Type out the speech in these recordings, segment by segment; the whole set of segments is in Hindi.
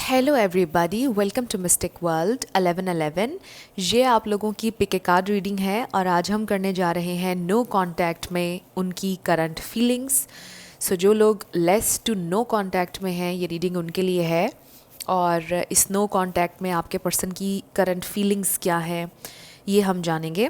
Hello everybody, welcome to mystic world 1111। ये आप लोगों की पिक ए कार्ड रीडिंग है और आज हम करने जा रहे हैं नो कांटेक्ट में उनकी करंट फीलिंग्स। सो जो लोग लेस टू नो कांटेक्ट में हैं, ये रीडिंग उनके लिए है। और इस नो कांटेक्ट में आपके पर्सन की करंट फीलिंग्स क्या है, ये हम जानेंगे।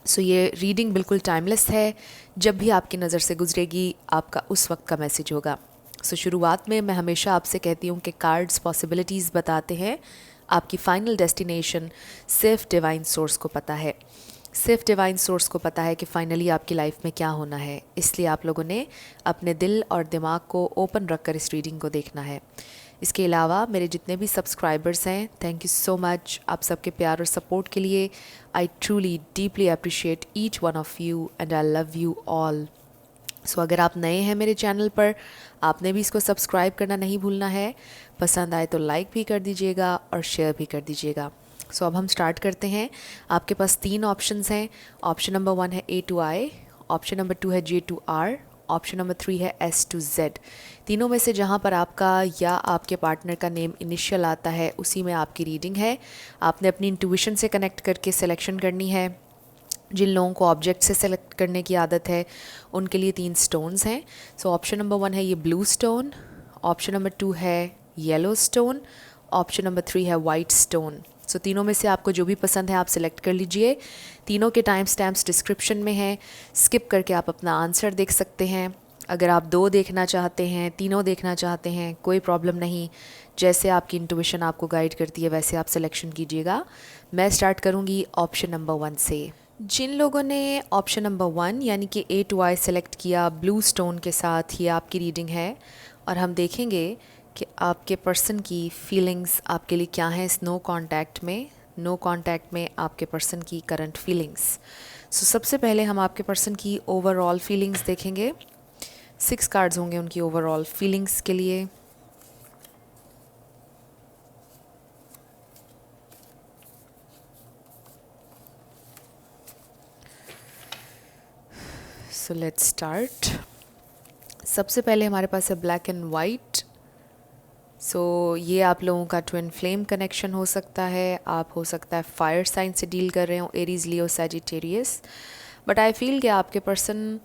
सो ये रीडिंग बिल्कुल टाइमलेस है। जब भी आपकी नज़र से गुजरेगी, आपका उस वक्त का मैसेज होगा। शुरुआत में मैं हमेशा आपसे कहती हूँ कि कार्ड्स पॉसिबिलिटीज़ बताते हैं, आपकी फ़ाइनल डेस्टिनेशन सिर्फ डिवाइन सोर्स को पता है। सिर्फ डिवाइन सोर्स को पता है कि फ़ाइनली आपकी लाइफ में क्या होना है। इसलिए आप लोगों ने अपने दिल और दिमाग को ओपन रखकर इस रीडिंग को देखना है। इसके अलावा मेरे जितने भी सब्सक्राइबर्स हैं, थैंक यू सो मच आप सबके प्यार और सपोर्ट के लिए। I truly deeply appreciate each one of you and I love you all. अगर आप नए हैं मेरे चैनल पर, आपने भी इसको सब्सक्राइब करना नहीं भूलना है। पसंद आए तो लाइक भी कर दीजिएगा और शेयर भी कर दीजिएगा। अब हम स्टार्ट करते हैं। आपके पास 3 ऑप्शंस हैं। ऑप्शन नंबर 1 है A to I, option number 2 है J to R, option number 3 है S to Z। तीनों में से जहाँ पर आपका या आपके पार्टनर का नेम इनिशियल आता है, उसी में आपकी रीडिंग है। आपने अपनी इंट्यूशन से कनेक्ट करके सिलेक्शन करनी है। जिन लोगों को ऑब्जेक्ट से सेलेक्ट करने की आदत है, उनके लिए 3 स्टोन्स हैं। ऑप्शन नंबर 1 है ये ब्लू स्टोन, ऑप्शन नंबर 2 है येलो स्टोन, ऑप्शन नंबर 3 है वाइट स्टोन। तीनों में से आपको जो भी पसंद है आप सिलेक्ट कर लीजिए। तीनों के टाइम स्टैम्प्स डिस्क्रिप्शन में हैं। स्किप करके आप अपना आंसर देख सकते हैं। अगर आप 2 देखना चाहते हैं, तीनों देखना चाहते हैं, कोई प्रॉब्लम नहीं। जैसे आपकी इंट्यूशन आपको गाइड करती है वैसे आप सिलेक्शन कीजिएगा। मैं स्टार्ट करूँगी ऑप्शन नंबर 1 से। जिन लोगों ने ऑप्शन नंबर 1 यानी कि A to I सेलेक्ट किया ब्लू स्टोन के साथ, ये आपकी रीडिंग है। और हम देखेंगे कि आपके पर्सन की फीलिंग्स आपके लिए क्या है इस नो कांटेक्ट में। नो कांटेक्ट में आपके पर्सन की करंट फीलिंग्स। सबसे पहले हम आपके पर्सन की ओवरऑल फीलिंग्स देखेंगे। 6 कार्ड्स होंगे उनकी ओवरऑल फीलिंग्स के लिए। Let's start. सबसे पहले हमारे पास है ब्लैक एंड वाइट। ये आप लोगों का ट्विन फ्लेम कनेक्शन हो सकता है। आप हो सकता है फायर साइन से डील कर रहे हो, Aries, Leo, Sagittarius. But I feel कि आपके पर्सन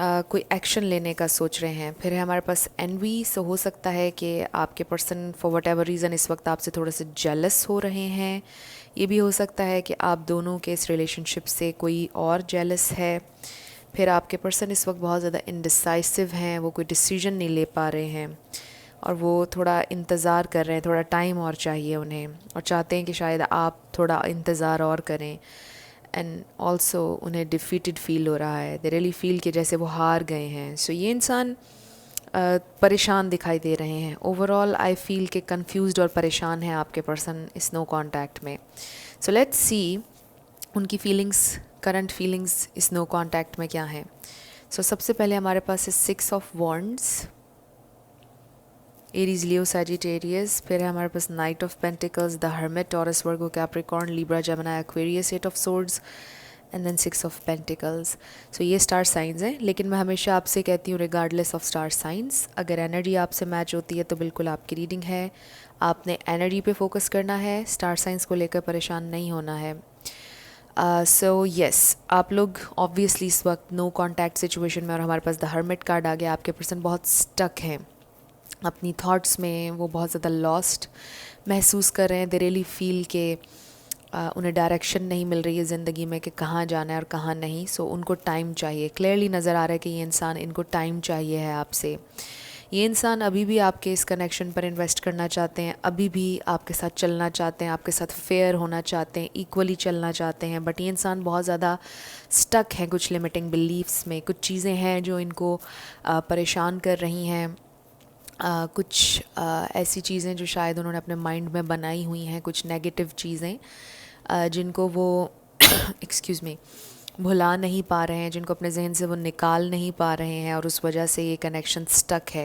कोई एक्शन लेने का सोच रहे हैं। फिर है हमारे पास एनवी। हो सकता है कि आपके person for what ever reason इस वक्त आपसे थोड़े से जेलस हो रहे हैं। ये भी हो सकता है कि आप दोनों के इस रिलेशनशिप से कोई और जेलस है। फिर आपके पर्सन इस वक्त बहुत ज़्यादा इनडिसाइसिव हैं, वो कोई डिसीजन नहीं ले पा रहे हैं और वो थोड़ा इंतज़ार कर रहे हैं, थोड़ा टाइम और चाहिए उन्हें, और चाहते हैं कि शायद आप थोड़ा इंतज़ार और करें। एंड ऑल्सो उन्हें डिफीटेड फील हो रहा है, दे रियली फील कि जैसे वो हार गए हैं। ये इंसान परेशान दिखाई दे रहे हैं। ओवरऑल आई फील कि कंफ्यूज्ड और परेशान है आपके पर्सन इस नो कॉन्टैक्ट में। लेट्स सी उनकी फीलिंग्स, करंट फीलिंग्स इस नो कॉन्टैक्ट में क्या हैं। सबसे पहले हमारे पास है 6 of wands, Aries, Leo, Sagittarius. फिर है हमारे पास knight of pentacles, the hermit, Taurus, Virgo, Capricorn, Libra, Gemini, Aquarius, 8 of swords and then 6 of pentacles. ये स्टार साइंस हैं, लेकिन मैं हमेशा आपसे कहती हूँ रिगार्डलेस ऑफ स्टार साइंस, अगर एनर्जी आपसे मैच होती है तो बिल्कुल आपकी रीडिंग है। आपने एनर्जी पे फोकस करना है, स्टार साइंस को लेकर परेशान नहीं होना है। येस, आप लोग ऑब्वियसली इस वक्त नो कॉन्टैक्ट सिचुएशन में, और हमारे पास द हर्मिट कार्ड आ गया। आपके पर्सन बहुत स्टक हैं अपनी थॉट्स में, वो बहुत ज़्यादा लॉस्ट महसूस कर रहे हैं। दे रियली फील के उन्हें डायरेक्शन नहीं मिल रही है ज़िंदगी में कि कहाँ जाना है और कहाँ नहीं। उनको टाइम चाहिए। क्लियरली नज़र आ रहा है कि ये इंसान, इनको टाइम चाहिए है आपसे। ये इंसान अभी भी आपके इस कनेक्शन पर इन्वेस्ट करना चाहते हैं, अभी भी आपके साथ चलना चाहते हैं, आपके साथ फेयर होना चाहते हैं, इक्वली चलना चाहते हैं। बट ये इंसान बहुत ज़्यादा स्टक हैं कुछ लिमिटिंग बिलीव्स में। कुछ चीज़ें हैं जो इनको परेशान कर रही हैं। कुछ ऐसी चीज़ें जो शायद उन्होंने अपने माइंड में बनाई हुई हैं, कुछ नेगेटिव चीज़ें जिनको वो एक्सक्यूज़ मी भुला नहीं पा रहे हैं, जिनको अपने जहन से वो निकाल नहीं पा रहे हैं, और उस वजह से ये कनेक्शन स्टक है।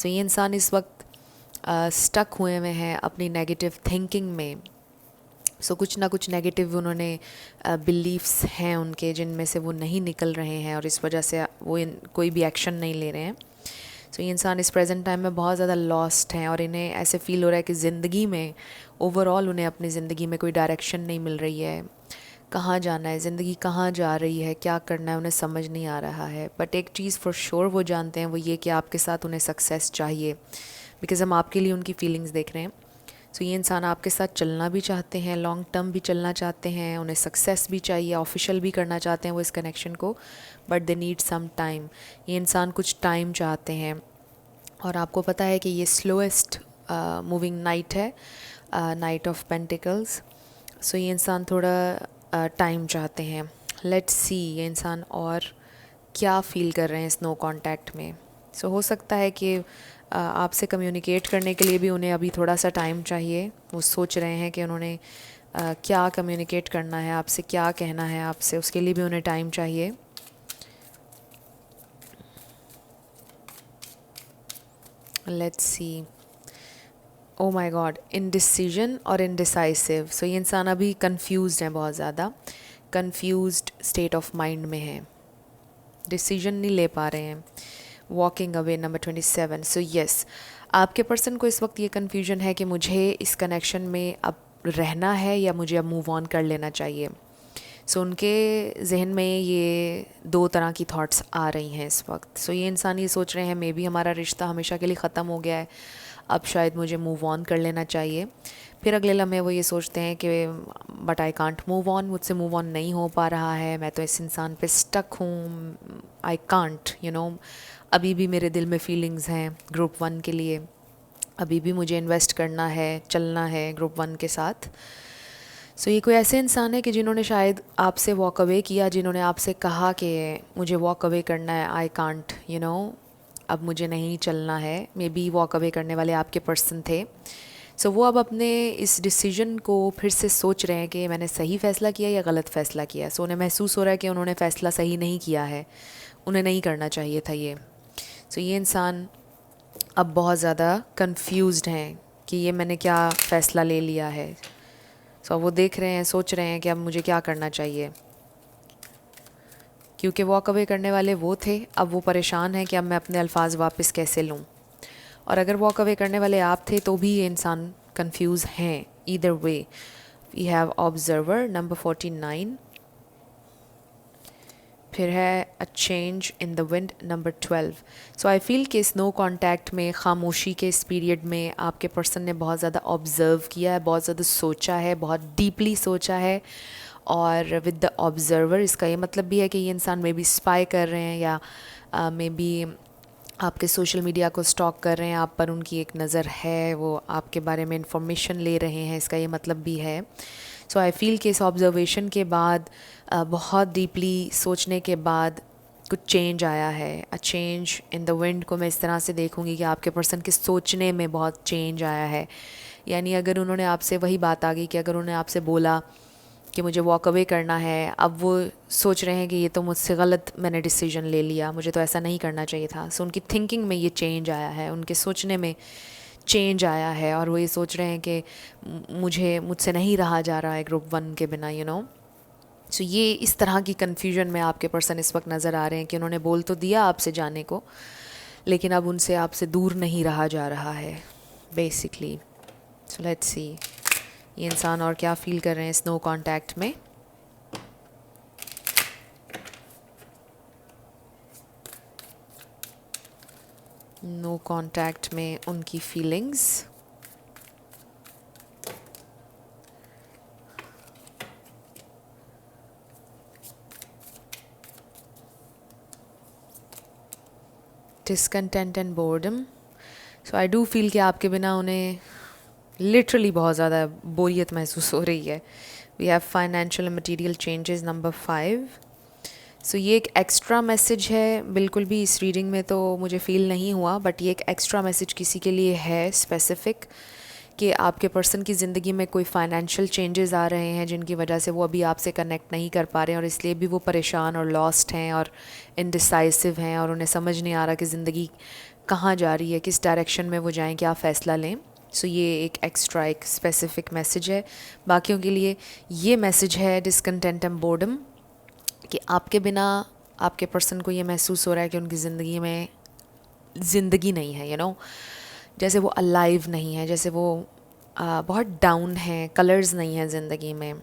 ये इंसान इस वक्त स्टक हुए हुए हैं अपनी नेगेटिव थिंकिंग में। कुछ ना कुछ नेगेटिव उन्होंने बिलीव्स हैं उनके, जिनमें से वो नहीं निकल रहे हैं, और इस वजह से वो कोई भी एक्शन नहीं ले रहे हैं। सो ये इंसान इस प्रेजेंट टाइम में बहुत ज़्यादा लॉस्ट हैं और इन्हें ऐसे फील हो रहा है कि ज़िंदगी में ओवरऑल उन्हें अपनी ज़िंदगी में कोई डायरेक्शन नहीं मिल रही है, कहाँ जाना है, ज़िंदगी कहाँ जा रही है, क्या करना है, उन्हें समझ नहीं आ रहा है। बट एक चीज़ फॉर श्योर वो जानते हैं, वो ये कि आपके साथ उन्हें सक्सेस चाहिए, बिकॉज़ हम आपके लिए उनकी फीलिंग्स देख रहे हैं। सो ये इंसान आपके साथ चलना भी चाहते हैं, लॉन्ग टर्म भी चलना चाहते हैं, उन्हें सक्सेस भी चाहिए, ऑफिशियल भी करना चाहते हैं वो इस कनेक्शन को, but they need some time. ये इंसान कुछ टाइम चाहते हैं और आपको पता है कि ये स्लोएस्ट मूविंग नाइट है, नाइट ऑफ पेंटिकल्स। सो ये इंसान थोड़ा टाइम चाहते हैं। लेट्स सी ये इंसान और क्या फील कर रहे हैं इस नो कांटेक्ट में। सो हो सकता है कि आपसे कम्युनिकेट करने के लिए भी उन्हें अभी थोड़ा सा टाइम चाहिए। वो सोच रहे हैं कि उन्होंने क्या कम्युनिकेट करना है आपसे, क्या कहना है आपसे, उसके लिए भी उन्हें टाइम चाहिए। Let's see, oh my God, indecision और इनडिसाइसिव। सो ये इंसान अभी कंफ्यूज्ड है, बहुत ज़्यादा कंफ्यूज्ड स्टेट ऑफ माइंड में है, डिसीजन नहीं ले पा रहे हैं। Walking away number 27। So yes, आपके पर्सन को इस वक्त ये कन्फ्यूजन है कि मुझे इस कनेक्शन में अब रहना है या मुझे अब मूव ऑन कर लेना चाहिए। सो उनके जहन में ये दो तरह की थॉट्स आ रही हैं इस वक्त। सो ये इंसान ये सोच रहे हैं मे बी हमारा रिश्ता हमेशा के लिए ख़त्म हो गया है, अब शायद मुझे मूव ऑन कर लेना चाहिए। फिर अगले लम्हे वो ये सोचते हैं कि but I can't move on, मुझसे मूव ऑन नहीं हो पा रहा है, मैं तो इस इंसान पे स्टक हूँ, आई कांट अभी भी मेरे दिल में फीलिंग्स हैं ग्रुप 1 के लिए, अभी भी मुझे इन्वेस्ट करना है, चलना है ग्रुप 1 के साथ। सो ये कोई ऐसे इंसान है कि जिन्होंने शायद आपसे वॉक अवे किया, जिन्होंने आपसे कहा कि मुझे वॉक अवे करना है, आई कांट अब मुझे नहीं चलना है। मे बी वॉक अवे करने वाले आपके पर्सन थे। सो वो अब अपने इस डिसीजन को फिर से सोच रहे हैं कि मैंने सही फ़ैसला किया या गलत फ़ैसला किया। सो उन्हें महसूस हो रहा है कि उन्होंने फ़ैसला सही नहीं किया है, उन्हें नहीं करना चाहिए था ये। सो ये इंसान अब बहुत ज़्यादा कंफ्यूज्ड हैं कि ये मैंने क्या फ़ैसला ले लिया है। सो वो देख रहे हैं, सोच रहे हैं कि अब मुझे क्या करना चाहिए, क्योंकि वॉक अवे करने वाले वो थे, अब वो परेशान हैं कि अब मैं अपने अल्फाज वापस कैसे लूँ। और अगर वॉक अवे करने वाले आप थे तो भी ये इंसान कंफ्यूज हैं। Either way we have observer number 49, फिर है a change in the wind number 12। So I feel कि इस नो कॉन्टैक्ट में, खामोशी के इस पीरियड में आपके पर्सन ने बहुत ज़्यादा ऑब्ज़र्व किया है, बहुत ज़्यादा सोचा है, बहुत डीपली सोचा है। और विद द ऑब्ज़र्वर इसका ये मतलब भी है कि ये इंसान मे बी स्पाई कर रहे हैं या मे बी आपके सोशल मीडिया को स्टॉक कर रहे हैं, आप पर उनकी एक नज़र है, वो आपके बारे में इंफॉर्मेशन ले रहे हैं, इसका ये मतलब भी है। सो आई फील कि इस ऑब्ज़र्वेशन के बाद, बहुत डीपली सोचने के बाद कुछ चेंज आया है। A change in the wind को मैं इस तरह से देखूंगी कि आपके पर्सन के सोचने में बहुत चेंज आया है। यानी अगर उन्होंने आपसे, वही बात आ गई कि अगर उन्होंने आपसे बोला कि मुझे वॉक अवे करना है, अब वो सोच रहे हैं कि ये तो मुझसे गलत मैंने डिसीजन ले लिया, मुझे तो ऐसा नहीं करना चाहिए था। सो उनकी थिंकिंग में ये चेंज आया है, उनके सोचने में चेंज आया है और वो ये सोच रहे हैं कि मुझसे नहीं रहा जा रहा है ग्रुप 1 के बिना सो ये इस तरह की कन्फ्यूजन में आपके पर्सन इस वक्त नज़र आ रहे हैं कि उन्होंने बोल तो दिया आपसे जाने को, लेकिन अब उनसे आपसे दूर नहीं रहा जा रहा है बेसिकली। सो लेट्स सी ये इंसान और क्या फील कर रहे हैं इस नो कॉन्टैक्ट में। नो कॉन्टैक्ट में उनकी feelings, discontent and boredom. So I do feel कि आपके बिना उन्हें लिटरली बहुत ज़्यादा बोरियत महसूस हो रही है। We have financial and material changes number 5। So ये एक एक्स्ट्रा मैसेज है, बिल्कुल भी इस रीडिंग में तो मुझे फ़ील नहीं हुआ, बट ये एक एक्स्ट्रा मैसेज किसी के लिए है स्पेसिफ़िक, कि आपके पर्सन की ज़िंदगी में कोई फाइनेंशियल चेंजेस आ रहे हैं जिनकी वजह से वो अभी आपसे कनेक्ट नहीं कर पा रहे हैं और इसलिए भी वो परेशान और लॉस्ट हैं और इनडिसाइसिव हैं और उन्हें समझ नहीं आ रहा कि ज़िंदगी कहाँ जा रही है, किस डायरेक्शन में वो जाएं, क्या फ़ैसला लें। सो ये एक एक्स्ट्रा, एक स्पेसिफ़िक मैसेज है। बाकियों के लिए ये मैसेज है डिसकंटेंट एंड बोर्डम, कि आपके बिना आपके पर्सन को ये महसूस हो रहा है कि उनकी ज़िंदगी में ज़िंदगी नहीं है, जैसे वो अलाइव नहीं है, जैसे वो बहुत डाउन है, कलर्स नहीं है ज़िंदगी में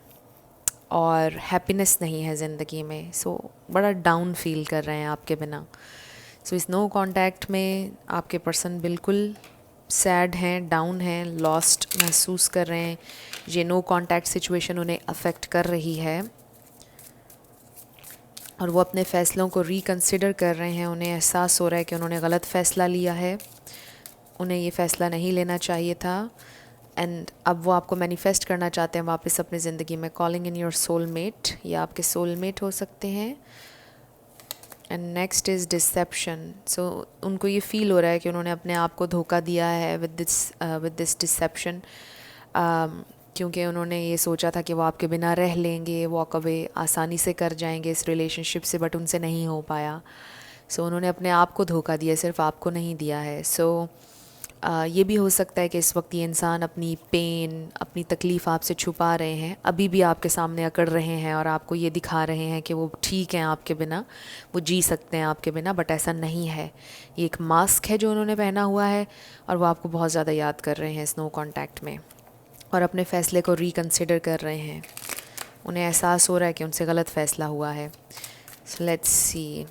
और हैप्पीनेस नहीं है ज़िंदगी में। सो बड़ा डाउन फील कर रहे हैं आपके बिना। सो इस नो कांटेक्ट में आपके पर्सन बिल्कुल सैड हैं, डाउन हैं, लॉस्ट महसूस कर रहे हैं। ये नो कांटेक्ट सिचुएशन उन्हें अफेक्ट कर रही है और वो अपने फ़ैसलों को रिकंसिडर कर रहे हैं। उन्हें एहसास हो रहा है कि उन्होंने गलत फ़ैसला लिया है, उन्हें ये फ़ैसला नहीं लेना चाहिए था। एंड अब वो आपको मैनिफेस्ट करना चाहते हैं वापस अपनी ज़िंदगी में, कॉलिंग इन योर सोलमेट, या आपके सोलमेट हो सकते हैं। And next is deception. So उनको ये फ़ील हो रहा है कि उन्होंने अपने आप को धोखा दिया है विद दिस डिसेप्शन, क्योंकि उन्होंने ये सोचा था कि वो आपके बिना रह लेंगे, वॉक अवे आसानी से कर जाएंगे इस रिलेशनशिप से, बट उनसे नहीं हो पाया। सो उन्होंने अपने आप को धोखा दिया, सिर्फ आपको नहीं दिया है। सो ये भी हो सकता है कि इस वक्त ये इंसान अपनी पेन, अपनी तकलीफ़ आपसे छुपा रहे हैं, अभी भी आपके सामने अकड़ रहे हैं और आपको ये दिखा रहे हैं कि वो ठीक हैं आपके बिना, वो जी सकते हैं आपके बिना, बट ऐसा नहीं है। ये एक मास्क है जो उन्होंने पहना हुआ है और वो आपको बहुत ज़्यादा याद कर रहे हैं इस नो कॉन्टैक्ट में और अपने फ़ैसले को रिकंसिडर कर रहे हैं। उन्हें एहसास हो रहा है कि उनसे गलत फ़ैसला हुआ है। So let's see.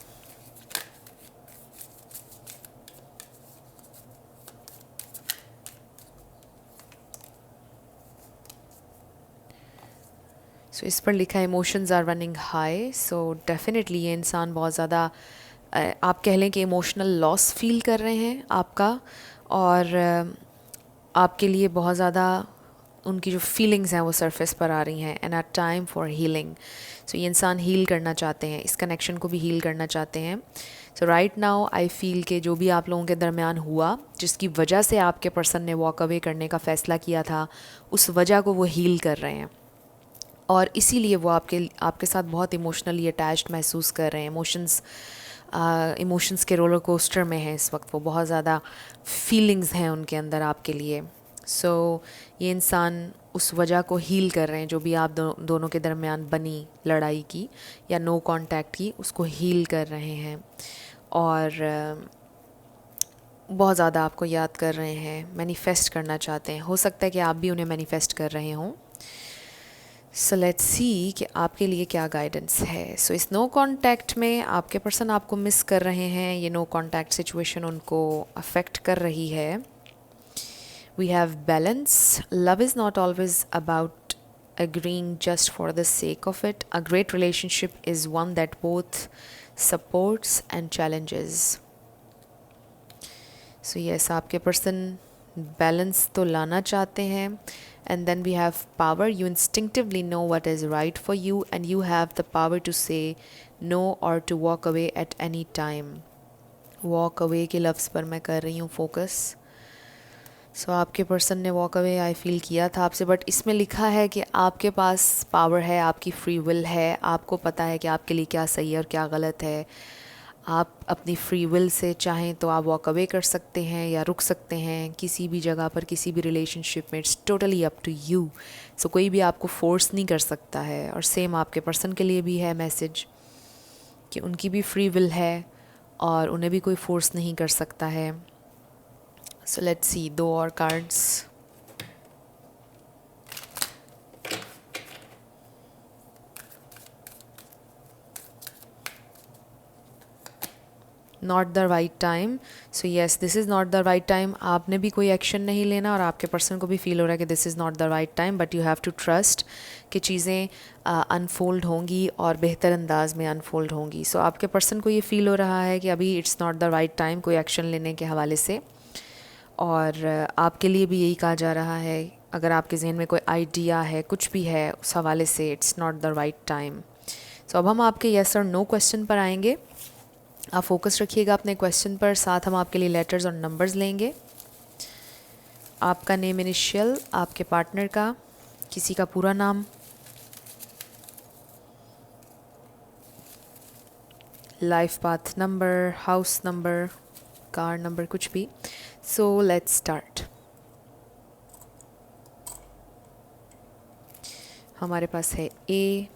सो इस पर लिखा है emotions are running high. So definitely ये इंसान बहुत ज़्यादा आप कह लें कि इमोशनल लॉस फील कर रहे हैं आपका, और आपके लिए बहुत ज़्यादा उनकी जो फीलिंग्स हैं वो सरफेस पर आ रही हैं। And a time for healing. So ये इंसान हील करना चाहते हैं, इस कनेक्शन को भी हील करना चाहते हैं। सो राइट नाउ आई फील कि जो भी आप लोगों के दरमियान हुआ, जिसकी वजह से आपके पर्सन ने वॉक अवे करने का फ़ैसला किया था, उस वजह को वो हील कर रहे हैं और इसीलिए वो आपके साथ बहुत इमोशनली अटैच्ड महसूस कर रहे हैं। इमोशंस के रोलर कोस्टर में हैं इस वक्त वो, बहुत ज़्यादा फीलिंग्स हैं उनके अंदर आपके लिए। सो ये इंसान उस वजह को हील कर रहे हैं, जो भी आप दोनों के दरमियान बनी लड़ाई की या नो कांटेक्ट की, उसको हील कर रहे हैं और बहुत ज़्यादा आपको याद कर रहे हैं, मैनिफेस्ट करना चाहते हैं। हो सकता है कि आप भी उन्हें मैनिफेस्ट कर रहे हों। सो लेट्स सी कि आपके लिए क्या गाइडेंस है। सो इस नो कांटेक्ट में आपके पर्सन आपको मिस कर रहे हैं, ये नो कांटेक्ट सिचुएशन उनको अफेक्ट कर रही है। We have balance. Love is not always about agreeing just for the sake of it. A great relationship is one that both supports and challenges. So yes, आपके पर्सन बैलेंस तो लाना चाहते हैं। And then we have power. You instinctively know what is right for you and you have the power to say no or to walk away at any time. Walk away के लफ्ज़ पर मैं कर रही हूँ फोकस। सो आपके पर्सन ने वॉक अवे आई फील किया था आपसे, बट इसमें लिखा है कि आपके पास पावर है, आपकी फ्री विल है, आपको पता है कि आपके लिए क्या सही है और क्या गलत है। आप अपनी फ्री विल से चाहें तो आप वॉक अवे कर सकते हैं या रुक सकते हैं किसी भी जगह पर, किसी भी रिलेशनशिप में। It's totally up to you. So कोई भी आपको फोर्स नहीं कर सकता है। और सेम आपके पर्सन के लिए भी है मैसेज कि उनकी भी फ्री विल है और उन्हें भी कोई फोर्स नहीं कर सकता है। सो लेट्स सी 2 और cards. Not the right time. So yes, this is not the right time. आपने भी कोई एक्शन नहीं लेना और आपके पर्सन को भी फील हो रहा है कि this is not the right time, but you have to trust कि चीज़ें अनफोल्ड होंगी और बेहतर अंदाज में अनफोल्ड होंगी। सो आपके पर्सन को ये फील हो रहा है कि अभी it's not the right time कोई एक्शन लेने के हवाले से, और आपके लिए भी यही कहा जा रहा है, अगर आपके जहन में कोई आइडिया है, कुछ भी है उस हवाले से, it's not the right time. So अब हम आपके येस और नो क्वेश्चन पर आएंगे। आप फोकस रखिएगा अपने क्वेश्चन पर, साथ हम आपके लिए लेटर्स और नंबर्स लेंगे। आपका नेम इनिशियल, आपके पार्टनर का, किसी का पूरा नाम, life path number, house number, car number, कुछ भी। सो लेट्स स्टार्ट। हमारे पास है A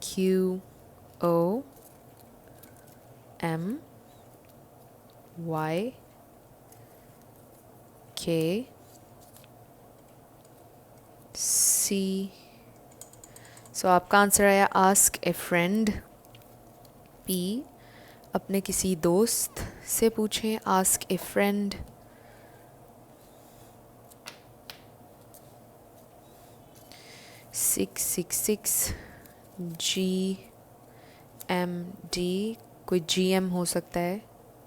Q O M Y K C। सो आपका आंसर आया आस्क ए फ्रेंड। P, अपने किसी दोस्त से पूछें, आस्क ए friend. Six six six GMD, कोई GM हो सकता है,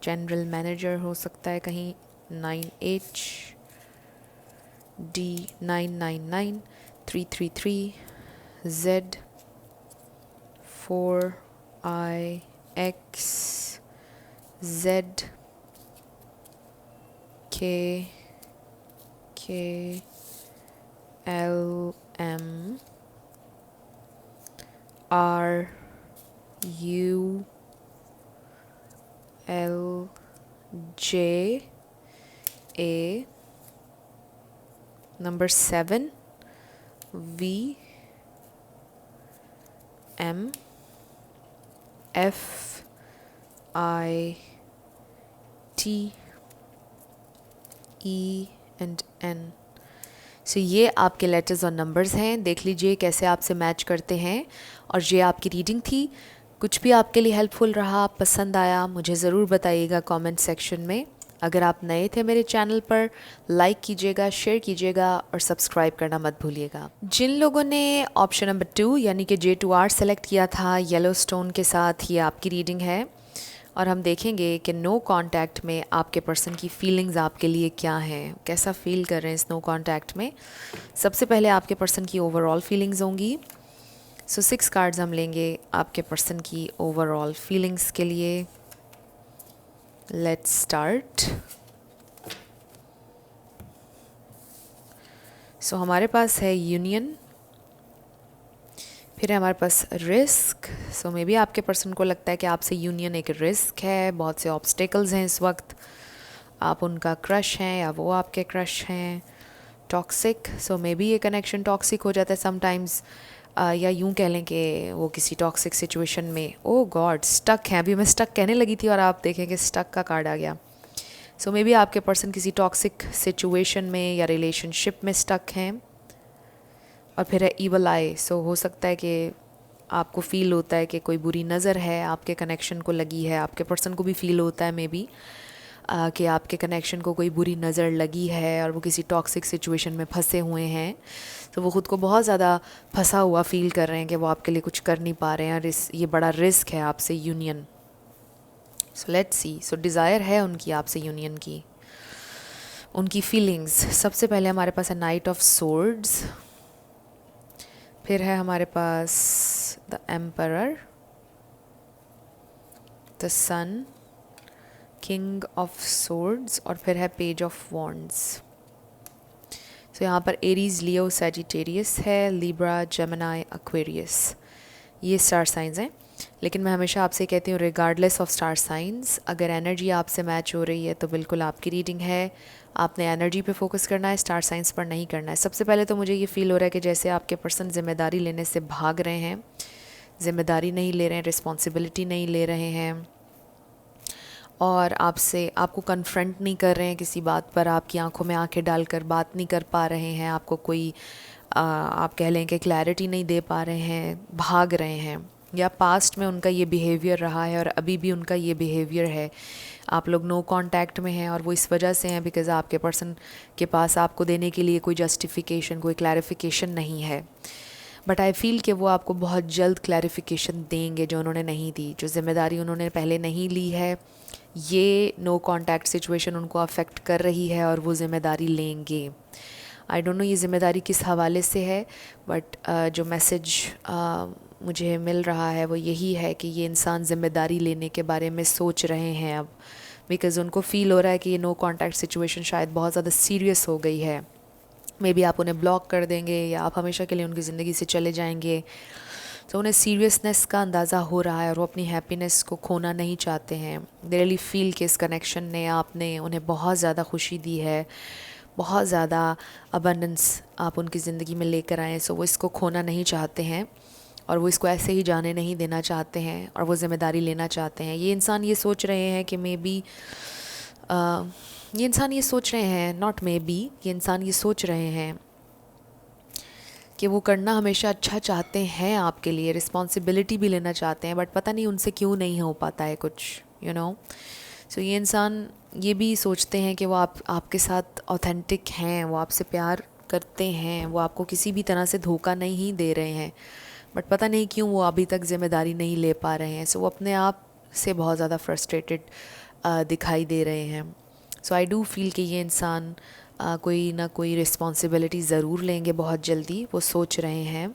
जनरल मैनेजर हो सकता है कहीं। 9H D999 333 Z 4IX Z KLM RULJA number 7 VMFITE and N। सो ये आपके लेटर्स और नंबर्स हैं, देख लीजिए कैसे आपसे मैच करते हैं। और ये आपकी रीडिंग थी। कुछ भी आपके लिए हेल्पफुल रहा, पसंद आया, मुझे ज़रूर बताइएगा कमेंट सेक्शन में। अगर आप नए थे मेरे चैनल पर, लाइक कीजिएगा, शेयर कीजिएगा और सब्सक्राइब करना मत भूलिएगा। जिन लोगों ने ऑप्शन नंबर 2 यानी कि J2R सेलेक्ट किया था येलो स्टोन के साथ, ये आपकी रीडिंग है। और हम देखेंगे कि नो कांटेक्ट में आपके पर्सन की फीलिंग्स आपके लिए क्या हैं, कैसा फील कर रहे हैं इस नो कांटेक्ट में। सबसे पहले आपके पर्सन की ओवरऑल फीलिंग्स होंगी। सो 6 कार्ड्स हम लेंगे आपके पर्सन की ओवरऑल फीलिंग्स के लिए। Let's start. सो हमारे पास है यूनियन, फिर है हमारे पास रिस्क। सो मे बी आपके पर्सन को लगता है कि आपसे यूनियन एक रिस्क है, बहुत से ऑब्स्टेकल्स हैं इस वक्त, आप उनका क्रश हैं या वो आपके क्रश हैं। टॉक्सिक, सो मे बी ये कनेक्शन टॉक्सिक हो जाता है समटाइम्स, या यूं कह लें कि वो किसी टॉक्सिक सिचुएशन में, ओ गॉड, स्टक हैं। अभी मैं स्टक कहने लगी थी और आप देखें कि स्टक का कार्ड आ गया। सो मे बी आपके पर्सन किसी टॉक्सिक सिचुएशन में या रिलेशनशिप में स्टक हैं। और फिर है ईवल आई। सो हो सकता है कि आपको फ़ील होता है कि कोई बुरी नज़र है आपके कनेक्शन को लगी है, आपके पर्सन को भी फ़ील होता है मे बी कि आपके कनेक्शन को कोई बुरी नज़र लगी है और वो किसी टॉक्सिक सिचुएशन में फंसे हुए हैं। तो वो ख़ुद को बहुत ज़्यादा फंसा हुआ फ़ील कर रहे हैं कि वो आपके लिए कुछ कर नहीं पा रहे हैं और ये बड़ा रिस्क है आपसे union. So let's see. So desire है उनकी आपसे यूनियन की, उनकी फीलिंग्स। सबसे पहले हमारे पास है नाइट ऑफ सोर्ड्स, फिर है हमारे पास the emperor, the sun, king of swords और फिर है पेज ऑफ वॉन्ड्स। सो यहाँ पर एरीज, लियो, सैजिटेरियस है, लिब्रा, जेमिनी, एक्वेरियस, ये स्टार साइंस हैं। लेकिन मैं हमेशा आपसे कहती हूँ रिगार्डलेस ऑफ स्टार साइंस, अगर एनर्जी आपसे मैच हो रही है तो बिल्कुल आपकी रीडिंग है। आपने एनर्जी पे फोकस करना है, स्टार साइंस पर नहीं करना है। सबसे पहले तो मुझे ये फ़ील हो रहा है कि जैसे आपके पर्सन ज़िम्मेदारी लेने से भाग रहे हैं, ज़िम्मेदारी नहीं ले रहे हैं, रिस्पॉन्सिबिलिटी नहीं ले रहे हैं और आपको कन्फ्रंट नहीं कर रहे हैं किसी बात पर, आपकी आंखों में आंखें डालकर बात नहीं कर पा रहे हैं, आपको कोई आप कह लें कि क्लैरिटी नहीं दे पा रहे हैं, भाग रहे हैं, या पास्ट में उनका ये बिहेवियर रहा है और अभी भी उनका ये बिहेवियर है। आप लोग नो कांटेक्ट में हैं और वो इस वजह से हैं बिकॉज़ आपके पर्सन के पास आपको देने के लिए कोई जस्टिफिकेशन, कोई क्लैरिफिकेशन नहीं है। बट आई फील कि वो आपको बहुत जल्द क्लैरिफिकेशन देंगे जो उन्होंने नहीं दी, जो ज़िम्मेदारी उन्होंने पहले नहीं ली है। ये नो कांटेक्ट सिचुएशन उनको अफेक्ट कर रही है और वो ज़िम्मेदारी लेंगे। आई डोंट नो ये ज़िम्मेदारी किस हवाले से है, बट जो मैसेज मुझे मिल रहा है वो यही है कि ये इंसान ज़िम्मेदारी लेने के बारे में सोच रहे हैं अब, बिकॉज़ उनको फ़ील हो रहा है कि ये नो कांटेक्ट सिचुएशन शायद बहुत ज़्यादा सीरियस हो गई है। मे बी आप उन्हें ब्लॉक कर देंगे या आप हमेशा के लिए उनकी ज़िंदगी से चले जाएंगे। तो उन्हें सीरियसनेस का अंदाज़ा हो रहा है और वो अपनी हैप्पीनेस को खोना नहीं चाहते हैं। दे रियली फील कि इस कनेक्शन ने आपने उन्हें बहुत ज़्यादा खुशी दी है, बहुत ज़्यादा अबंडेंस आप उनकी ज़िंदगी में लेकर आए। सो वो इसको खोना नहीं चाहते हैं और वो इसको ऐसे ही जाने नहीं देना चाहते हैं और वो ज़िम्मेदारी लेना चाहते हैं। ये इंसान ये सोच रहे हैं कि मे बी ये इंसान ये सोच रहे हैं, नॉट मे बी, ये इंसान ये सोच रहे हैं कि वो करना हमेशा अच्छा चाहते हैं आपके लिए, रिस्पॉन्सिबिलिटी भी लेना चाहते हैं, बट पता नहीं उनसे क्यों नहीं हो पाता है कुछ, यू नो। सो ये इंसान ये भी सोचते हैं कि वो आपके साथ ऑथेंटिक हैं, वो आपसे प्यार करते हैं, वो आपको किसी भी तरह से धोखा नहीं दे रहे हैं, बट पता नहीं क्यों वो अभी तक ज़िम्मेदारी नहीं ले पा रहे हैं। सो वो अपने आप से बहुत ज़्यादा फ्रस्ट्रेटेड दिखाई दे रहे हैं। सो आई डू फील कि ये इंसान कोई ना कोई रिस्पॉन्सिबिलिटी ज़रूर लेंगे बहुत जल्दी, वो सोच रहे हैं।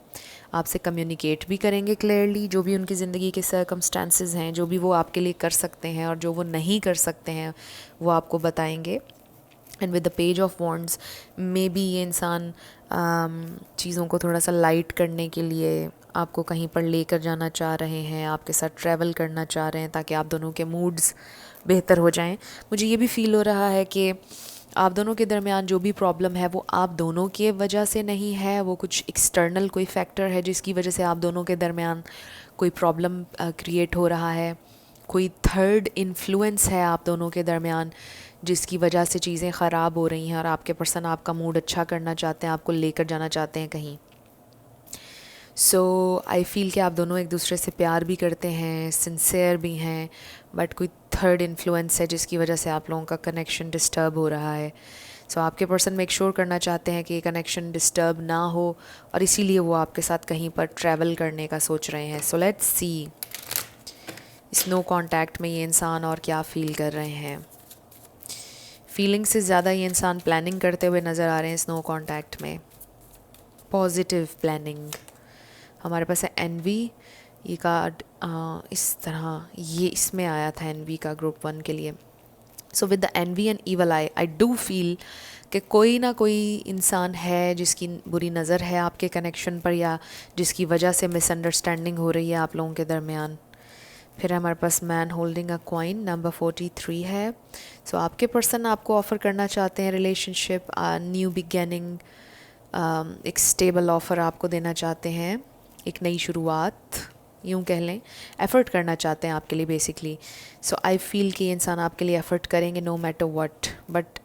आपसे कम्युनिकेट भी करेंगे क्लियरली, जो भी उनकी ज़िंदगी के सर्कमस्टांसेस हैं, जो भी वो आपके लिए कर सकते हैं और जो वो नहीं कर सकते हैं, वो आपको बताएंगे। And with the page of wands, may be ये इंसान चीज़ों को थोड़ा सा लाइट करने के लिए आपको कहीं पर लेकर जाना चाह रहे हैं, आपके साथ ट्रैवल करना चाह रहे हैं ताकि आप दोनों के मूड्स बेहतर हो जाएं। मुझे ये भी फ़ील हो रहा है कि आप दोनों के दरमियान जो भी प्रॉब्लम है वो आप दोनों के वजह से नहीं है, वो कुछ एक्सटर्नल कोई फैक्टर है जिसकी वजह से आप दोनों के दरमियान कोई प्रॉब्लम क्रिएट हो रहा है। कोई थर्ड इन्फ्लुएंस है आप दोनों के दरमियान जिसकी वजह से चीज़ें ख़राब हो रही हैं और आपके पर्सन आपका मूड अच्छा करना चाहते हैं, आपको लेकर जाना चाहते हैं कहीं। सो आई फील कि आप दोनों एक दूसरे से प्यार भी करते हैं, सिंसियर भी हैं, बट कोई थर्ड इन्फ्लुएंस है जिसकी वजह से आप लोगों का कनेक्शन डिस्टर्ब हो रहा है। सो आपके पर्सन मेक श्योर करना चाहते हैं कि ये कनेक्शन डिस्टर्ब ना हो और इसीलिए वो आपके साथ कहीं पर ट्रैवल करने का सोच रहे हैं। सो लेट्स सी इस नो कॉन्टैक्ट में ये इंसान और क्या फ़ील कर रहे हैं। फीलिंग से ज़्यादा ये इंसान प्लानिंग करते हुए नज़र आ रहे हैं इस नो कॉन्टैक्ट में, पॉजिटिव प्लानिंग। हमारे पास है एनवी, ये कार्ड इस तरह ये इसमें आया था एनवी का ग्रुप 1 के लिए। So with the envy and evil I do feel कि कोई ना कोई इंसान है जिसकी बुरी नज़र है आपके कनेक्शन पर या जिसकी वजह से मिसअंडरस्टैंडिंग हो रही है आप लोगों के दरमियान। फिर हमारे पास man holding a coin, number 43 है। सो आपके पर्सन आपको ऑफ़र करना चाहते हैं रिलेशनशिप, न्यू बिगनिंग, एक स्टेबल ऑफ़र आपको देना चाहते हैं, एक नई शुरुआत यूँ कह लें, एफ़र्ट करना चाहते हैं आपके लिए बेसिकली। सो आई फील कि ये इंसान आपके लिए एफ़र्ट करेंगे नो मैटर व्हाट। बट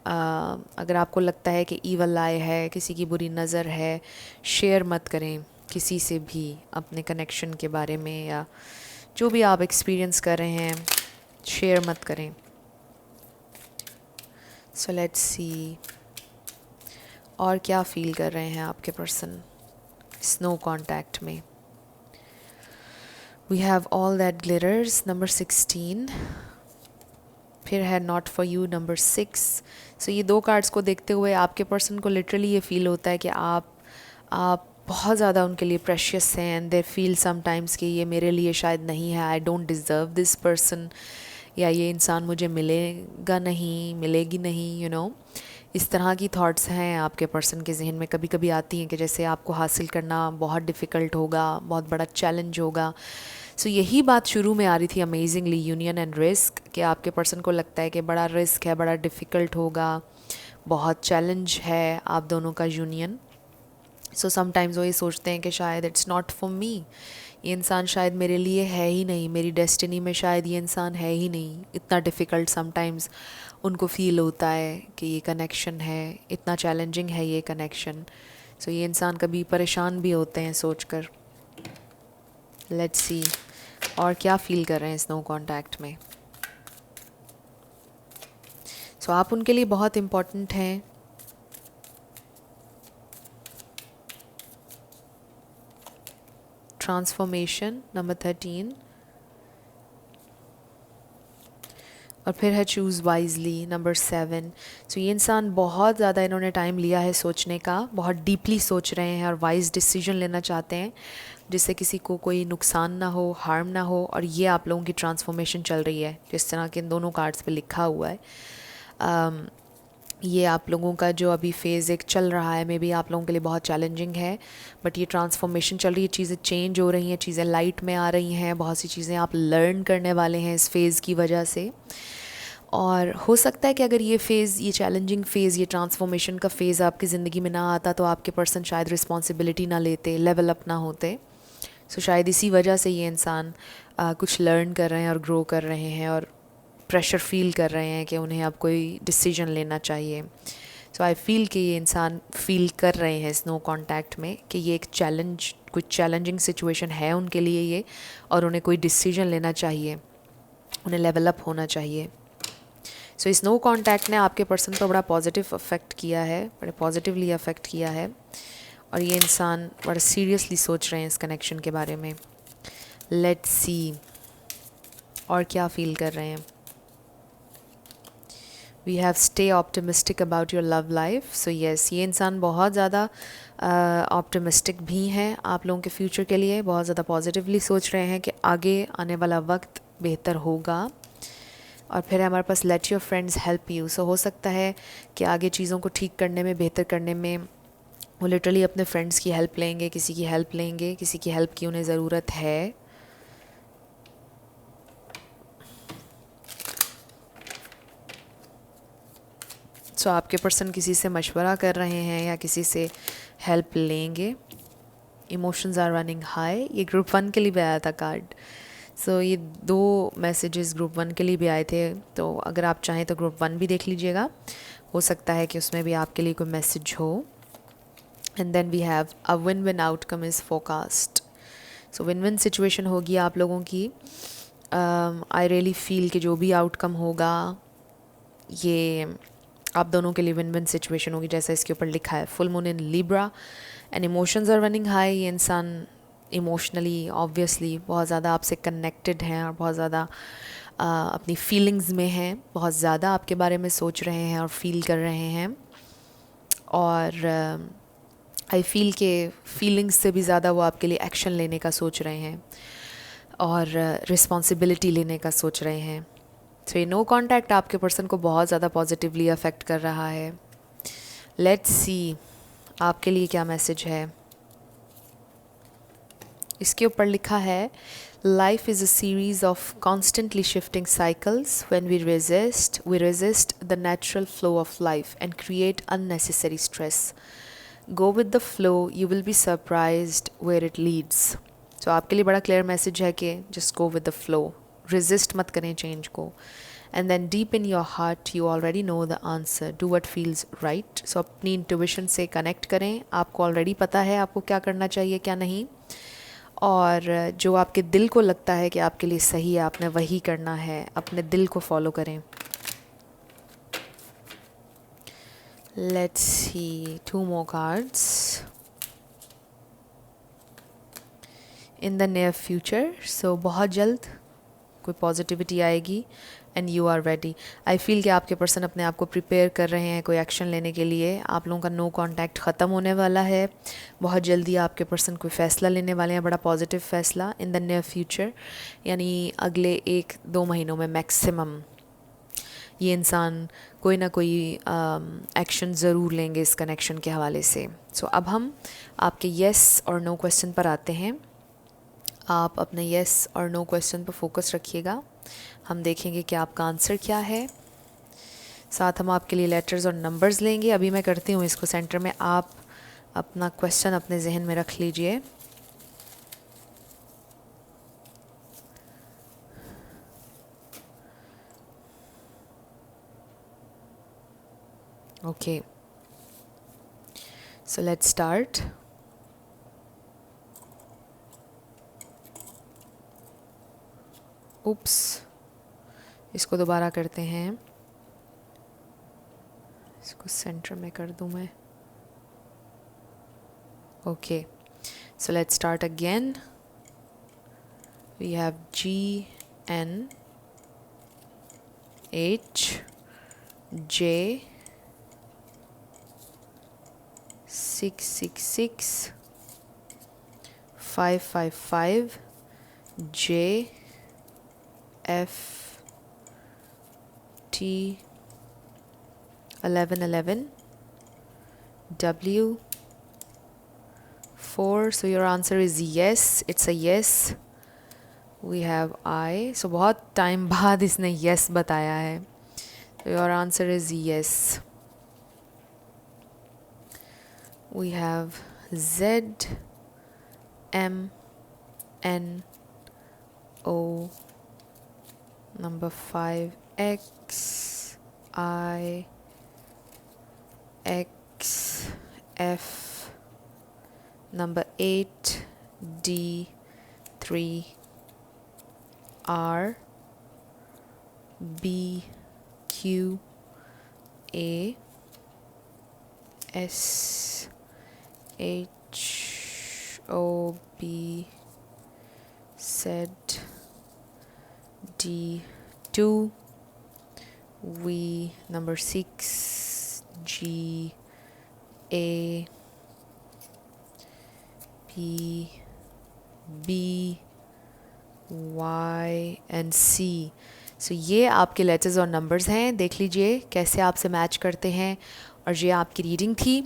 अगर आपको लगता है कि ईवल आई है, किसी की बुरी नज़र है, शेयर मत करें किसी से भी अपने कनेक्शन के बारे में, या जो भी आप एक्सपीरियंस कर रहे हैं शेयर मत करें। सो लेट्स सी और क्या फ़ील कर रहे हैं आपके पर्सन स्नो कॉन्टैक्ट में। We have all that glitters, number 16। फिर है not for you, number 6। So ये दो कार्ड्स को देखते हुए आपके पर्सन को लिटरली ये फ़ील होता है कि आप बहुत ज़्यादा उनके लिए प्रेशियस हैं एंड दे फील समटाइम्स कि ये मेरे लिए शायद नहीं है, I don't deserve this person, या ये इंसान मुझे मिलेगा नहीं, मिलेगी नहीं, यू नो। इस तरह की थॉट्स हैं आपके पर्सन के जहन में, कभी कभी आती हैं कि जैसे आपको हासिल करना बहुत डिफ़िकल्ट होगा, बहुत बड़ा चैलेंज होगा। सो यही बात शुरू में आ रही थी अमेजिंगली, यूनियन एंड रिस्क, कि आपके पर्सन को लगता है कि बड़ा रिस्क है, बड़ा डिफ़िकल्ट होगा, बहुत चैलेंज है आप दोनों का यूनियन। सो समटाइम्स वो ये सोचते हैं कि शायद इट्स नॉट फॉर मी, ये इंसान शायद मेरे लिए है ही नहीं, मेरी डेस्टिनी में शायद ये इंसान है ही नहीं। इतना डिफ़िकल्ट समटाइम्स उनको फ़ील होता है कि ये कनेक्शन है, इतना चैलेंजिंग है ये कनेक्शन। सो ये इंसान कभी परेशान भी होते हैं सोचकर। लेट्स सी और क्या फ़ील कर रहे हैं इस नो कॉन्टैक्ट में। सो आप उनके लिए बहुत इम्पोर्टेंट हैं, ट्रांसफॉर्मेशन, नंबर 13। और फिर है चूज़ वाइजली, नंबर 7। सो ये इंसान बहुत ज़्यादा इन्होंने टाइम लिया है सोचने का, बहुत डीपली सोच रहे हैं और वाइज डिसीजन लेना चाहते हैं जिससे किसी को कोई नुकसान ना हो, हार्म ना हो। और ये आप लोगों की ट्रांसफॉर्मेशन चल रही है जिस तरह के इन दोनों कार्ड्स पे लिखा हुआ है। ये आप लोगों का जो अभी फ़ेज़ एक चल रहा है, मे बी आप लोगों के लिए बहुत चैलेंजिंग है, बट ये ट्रांसफॉर्मेशन चल रही है, चीज़ें चेंज हो रही हैं, चीज़ें लाइट में आ रही हैं, बहुत सी चीज़ें आप लर्न करने वाले हैं इस फेज़ की वजह से। और हो सकता है कि अगर ये फ़ेज़, ये चैलेंजिंग फ़ेज़, ये ट्रांसफॉर्मेशन का फ़ेज़ आपकी ज़िंदगी में ना आता तो आपके पर्सन शायद रिस्पॉन्सिबिलिटी ना लेते, लेवल अप ना होते। सो शायद इसी वजह से ये इंसान कुछ लर्न कर रहे हैं और ग्रो कर रहे हैं और प्रेशर फील कर रहे हैं कि उन्हें अब कोई डिसीजन लेना चाहिए. सो आई फील कि ये इंसान फील कर रहे हैं इस नो कॉन्टैक्ट में कि ये एक कुछ चैलेंजिंग सिचुएशन है उनके लिए ये, और उन्हें कोई डिसीजन लेना चाहिए, उन्हें लेवल अप होना चाहिए. सो इस नो कॉन्टैक्ट ने आपके पर्सन को बड़ा पॉजिटिव अफेक्ट किया है, बड़े पॉजिटिवली अफेक्ट किया है, और ये इंसान बड़ा सीरियसली सोच रहे हैं इस कनेक्शन के बारे में. लेट्स सी और क्या फील कर रहे हैं. We have stay optimistic about your love life. So yes, ये इंसान बहुत ज़्यादा ऑप्टिमिस्टिक भी हैं आप लोगों के फ्यूचर के लिए, बहुत ज़्यादा पॉजिटिवली सोच रहे हैं कि आगे आने वाला वक्त बेहतर होगा. और फिर हमारे पास let your friends help you. So हो सकता है कि आगे चीज़ों को ठीक करने में, बेहतर करने में वो लिटरली अपने फ्रेंड्स की हेल्प लेंगे, किसी की हेल्प लेंगे, किसी की हेल्प की उन्हें ज़रूरत है. सो आपके पर्सन किसी से मशवरा कर रहे हैं या किसी से हेल्प लेंगे. Emotions are running high. ये ग्रुप 1 के लिए भी आया था कार्ड. सो ये 2 मैसेजेस ग्रुप 1 के लिए भी आए थे, तो अगर आप चाहें तो ग्रुप 1 भी देख लीजिएगा, हो सकता है कि उसमें भी आपके लिए कोई मैसेज हो. And then we have a win win outcome is forecast. So win win situation होगी आप लोगों की. आई रियली फील कि जो भी आउटकम होगा ये आप दोनों के लिए विन विन सिचुएशन होगी, जैसा इसके ऊपर लिखा है. Full moon in Libra and emotions are running high. ये इंसान इमोशनली ऑब्वियसली बहुत ज़्यादा आपसे कनेक्टेड हैं और बहुत ज़्यादा अपनी फीलिंग्स में हैं, बहुत ज़्यादा आपके बारे में सोच रहे हैं और फील कर रहे हैं. और आई फील के फीलिंग्स से भी ज़्यादा वो आपके लिए एक्शन लेने का सोच रहे हैं और रिस्पॉन्सिबिलिटी लेने का सोच रहे हैं. तो ये नो कॉन्टैक्ट आपके पर्सन को बहुत ज़्यादा पॉजिटिवली अफेक्ट कर रहा है. लेट्स सी आपके लिए क्या मैसेज है. इसके ऊपर लिखा है, life is a series of constantly shifting cycles. When we resist the natural flow of life and create unnecessary stress. Go with the flow, you will be surprised where it leads. तो आपके लिए बड़ा क्लियर मैसेज है कि just go with the flow, resist मत करें चेंज को. And then deep in your heart you already know the answer, do what feels right. So अपनी इंट्यूशन से कनेक्ट करें, आपको ऑलरेडी पता है आपको क्या करना चाहिए क्या नहीं, और जो आपके दिल को लगता है कि आपके लिए सही है आपने वही करना है. अपने दिल को फॉलो करें. Let's see 2 more cards. In the near future, so बहुत जल्द कोई पॉजिटिविटी आएगी and you are ready. I feel कि आपके पर्सन अपने आप को प्रिपेयर कर रहे हैं कोई एक्शन लेने के लिए. आप लोगों का नो कॉन्टैक्ट ख़त्म होने वाला है. बहुत जल्दी आपके पर्सन कोई फ़ैसला लेने वाले हैं, बड़ा पॉजिटिव फ़ैसला इन द नियर फ्यूचर, यानी अगले 1-2 महीनों में मैक्सिमम ये इंसान कोई ना कोई एक्शन ज़रूर लेंगे इस कनेक्शन के हवाले से. सो अब हम आपके येस और नो क्वेश्चन पर आते हैं. आप अपने येस और नो क्वेश्चन पर फोकस रखिएगा. हम देखेंगे कि आपका आंसर क्या है. साथ हम आपके लिए लेटर्स और नंबर्स लेंगे. अभी मैं करती हूँ इसको सेंटर में, आप अपना क्वेश्चन अपने जहन में रख लीजिए. Okay, so let's start. Oops, इसको दोबारा करते हैं. इसको सेंटर में कर दूं मैं. Okay, so let's start again. We have GN HJ 666 555 JFT 1111 W4. So your answer is yes. It's a yes. We have I. So बहुत टाइम बाद इसने yes बताया है. So your answer is yes. We have ZMNO number 5 X I X F, number 8 D 3 R B Q A S H O B Z D 2 V, number 6 G A P B Y and C। सो ये आपके लेटर्स और नंबर्स हैं, देख लीजिए कैसे आपसे मैच करते हैं। और ये आपकी रीडिंग थी।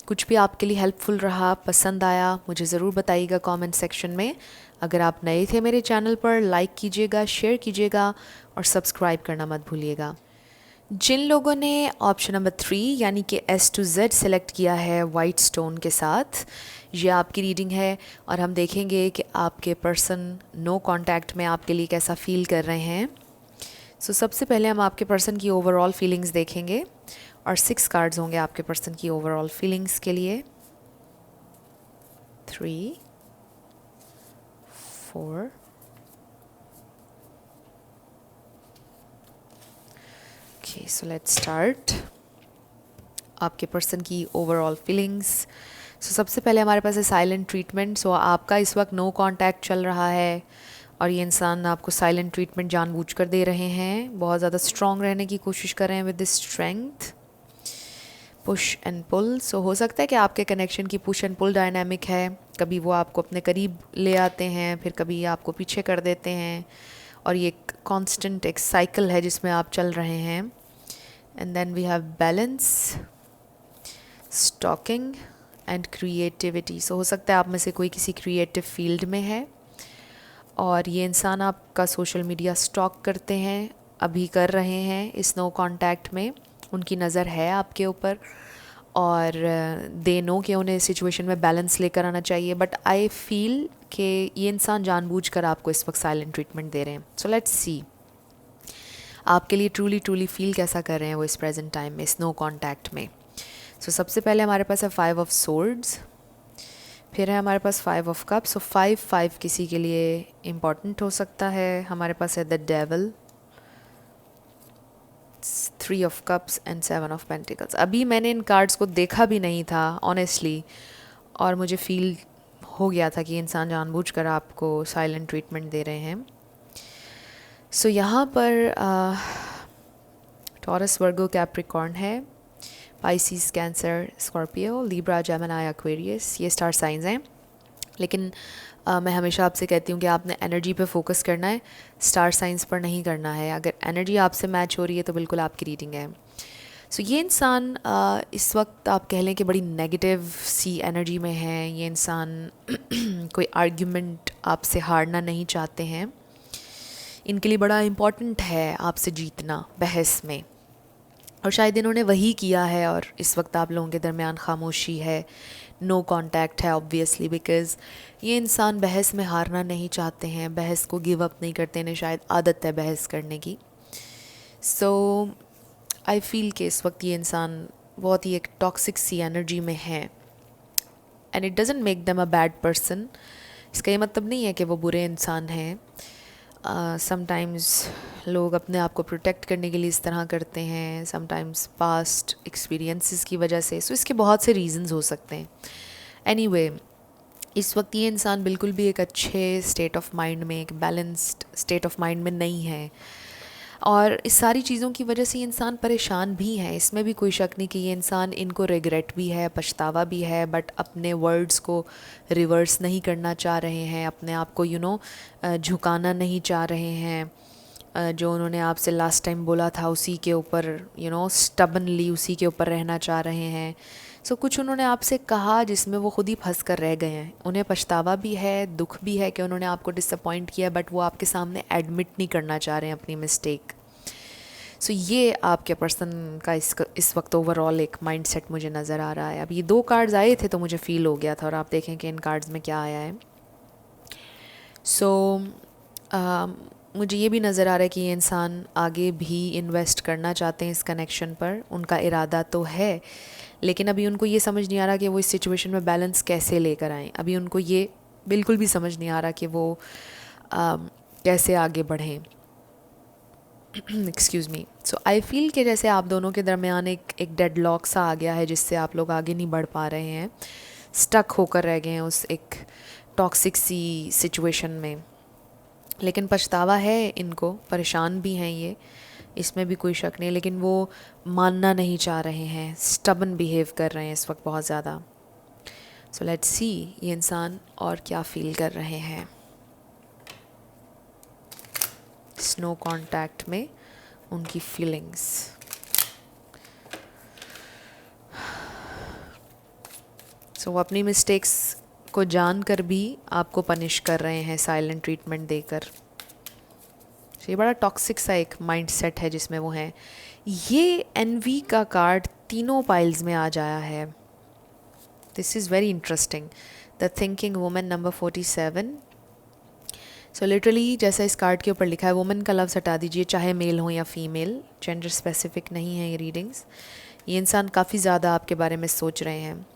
कुछ भी आपके लिए हेल्पफुल रहा, पसंद आया, मुझे ज़रूर बताइएगा कमेंट सेक्शन में। अगर आप नए थे मेरे चैनल पर, लाइक कीजिएगा, शेयर कीजिएगा और सब्सक्राइब करना मत भूलिएगा। जिन लोगों ने ऑप्शन नंबर 3 यानी कि S to Z सेलेक्ट किया है वाइट स्टोन के साथ, ये आपकी रीडिंग है और हम देखेंगे कि आपके पर्सन नो कांटेक्ट में आपके लिए कैसा फील कर रहे हैं। सो सबसे पहले हम आपके पर्सन की ओवरऑल फीलिंग्स देखेंगे और 6 कार्ड्स होंगे आपके पर्सन की ओवरऑल फीलिंग्स के लिए। 3 4 ओके, सो लेट्स स्टार्ट आपके पर्सन की ओवरऑल फीलिंग्स। सो सबसे पहले हमारे पास है साइलेंट ट्रीटमेंट। सो आपका इस वक्त नो कांटेक्ट चल रहा है और ये इंसान आपको साइलेंट ट्रीटमेंट जानबूझकर दे रहे हैं, बहुत ज़्यादा स्ट्रॉन्ग रहने की कोशिश कर रहे हैं with this strength. Push and pull. So हो सकता है कि आपके कनेक्शन की पुश एंड पुल डायनामिक है, कभी वो आपको अपने करीब ले आते हैं, फिर कभी आपको पीछे कर देते हैं और ये कांस्टेंट एक साइकिल है जिसमें आप चल रहे हैं। And then we have balance, stalking and creativity. So हो सकता है आप में से कोई किसी क्रिएटिव फील्ड में है और ये इंसान आपका सोशल मीडिया स्टॉक करते हैं, अभी कर रहे हैं इस नो कांटेक्ट में। उनकी नज़र है आपके ऊपर और दे नो कि उन्हें सिचुएशन में बैलेंस लेकर आना चाहिए, बट आई फील कि ये इंसान जानबूझकर आपको इस वक्त साइलेंट ट्रीटमेंट दे रहे हैं। सो लेट्स सी आपके लिए ट्रूली फील कैसा कर रहे हैं वो इस प्रेजेंट टाइम में, इस नो कांटेक्ट में। सो सबसे पहले हमारे पास है 5 ऑफ सोर्ड्स, फिर है हमारे पास 5 ऑफ कप्स। सो 5 किसी के लिए इम्पॉर्टेंट हो सकता है। हमारे पास है the devil, 3 of cups and 7 of pentacles. अभी मैंने इन कार्ड्स को देखा भी नहीं था ऑनेस्टली और मुझे फील हो गया था कि इंसान जानबूझकर आपको साइलेंट ट्रीटमेंट दे रहे हैं। सो यहाँ पर टॉरस, वर्गो, कैप्रिकॉर्न है, Pisces, cancer, Scorpio, Libra, Gemini, Aquarius, ये स्टार साइंस हैं। लेकिन मैं हमेशा आपसे कहती हूँ कि आपने एनर्जी पे फोकस करना है, स्टार साइंस पर नहीं करना है। अगर एनर्जी आपसे मैच हो रही है तो बिल्कुल आपकी रीडिंग है। सो ये इंसान इस वक्त आप कह लें कि बड़ी नेगेटिव सी एनर्जी में है। ये इंसान कोई आर्ग्यूमेंट आपसे हारना नहीं चाहते हैं। इनके लिए बड़ा इम्पॉर्टेंट है आपसे जीतना बहस में, और शायद इन्होंने वही किया है और इस वक्त आप लोगों के दरमियान खामोशी है, नो कांटेक्ट है ऑब्वियसली, बिकॉज़ ये इंसान बहस में हारना नहीं चाहते हैं, बहस को गिव अप नहीं करते, इन्हें शायद आदत है बहस करने की। सो आई फील कि इस वक्त ये इंसान बहुत ही एक टॉक्सिक सी एनर्जी में है and it doesn't make them a bad person. इसका ये मतलब नहीं है कि वो बुरे इंसान हैं। समटाइम्स लोग अपने आप को प्रोटेक्ट करने के लिए इस तरह करते हैं, समटाइम्स पास्ट एक्सपीरियंसेस की वजह से। सो इसके बहुत से रीजंस हो सकते हैं। एनीवे, इस वक्त ये इंसान बिल्कुल भी एक अच्छे स्टेट ऑफ माइंड में, एक बैलेंस्ड स्टेट ऑफ माइंड में नहीं है और इस सारी चीज़ों की वजह से ये इंसान परेशान भी है। इसमें भी कोई शक नहीं कि ये इंसान, इनको रिग्रेट भी है, पछतावा भी है, बट अपने वर्ड्स को रिवर्स नहीं करना चाह रहे हैं, अपने आप को झुकाना नहीं चाह रहे हैं। जो उन्होंने आपसे लास्ट टाइम बोला था उसी के ऊपर स्टबनली उसी के ऊपर रहना चाह रहे हैं। सो कुछ उन्होंने आपसे कहा जिसमें वो खुद ही फंस कर रह गए हैं। उन्हें पछतावा भी है, दुख भी है कि उन्होंने आपको डिसअपॉइंट किया, बट वो आपके सामने एडमिट नहीं करना चाह रहे हैं अपनी मिस्टेक। सो ये आपके पर्सन का इस वक्त ओवरऑल एक माइंडसेट मुझे नज़र आ रहा है। अब ये 2 कार्ड्स आए थे तो मुझे फ़ील हो गया था और आप देखें कि इन कार्ड्स में क्या आया है। सो मुझे ये भी नज़र आ रहा है कि ये इंसान आगे भी इन्वेस्ट करना चाहते हैं इस कनेक्शन पर, उनका इरादा तो है, लेकिन अभी उनको ये समझ नहीं आ रहा कि वो इस सिचुएशन में बैलेंस कैसे लेकर आएँ। अभी उनको ये बिल्कुल भी समझ नहीं आ रहा कि वो कैसे आगे बढ़ें। Excuse me. So I feel कि जैसे आप दोनों के दरमियान एक डेडलॉक सा आ गया है, जिससे आप लोग आगे नहीं बढ़ पा रहे हैं, स्टक होकर रह गए हैं उस एक टॉक्सिक सी सिचुएशन में। लेकिन पछतावा है इनको, परेशान भी हैं ये, इसमें भी कोई शक नहीं, लेकिन वो मानना नहीं चाह रहे हैं, स्टबन बिहेव कर रहे हैं इस वक्त बहुत ज़्यादा। सो लेट्स सी ये इंसान और क्या फील कर रहे हैं स्नो कांटेक्ट में, उनकी फीलिंग्स। सो वो अपनी मिस्टेक्स को जानकर भी आपको पनिश कर रहे हैं साइलेंट ट्रीटमेंट देकर। ये बड़ा टॉक्सिक सा एक माइंडसेट है जिसमें वो हैं। ये एनवी का कार्ड तीनों पाइल्स में आ जाया है। This is very interesting. The thinking woman number 47। So literally जैसा इस कार्ड के ऊपर लिखा है, वुमन का लफ्ज़ हटा दीजिए, चाहे मेल हो या फीमेल, जेंडर स्पेसिफिक नहीं है ये रीडिंग्स। ये इंसान काफ़ी ज़्यादा आपके बारे में सोच रहे हैं,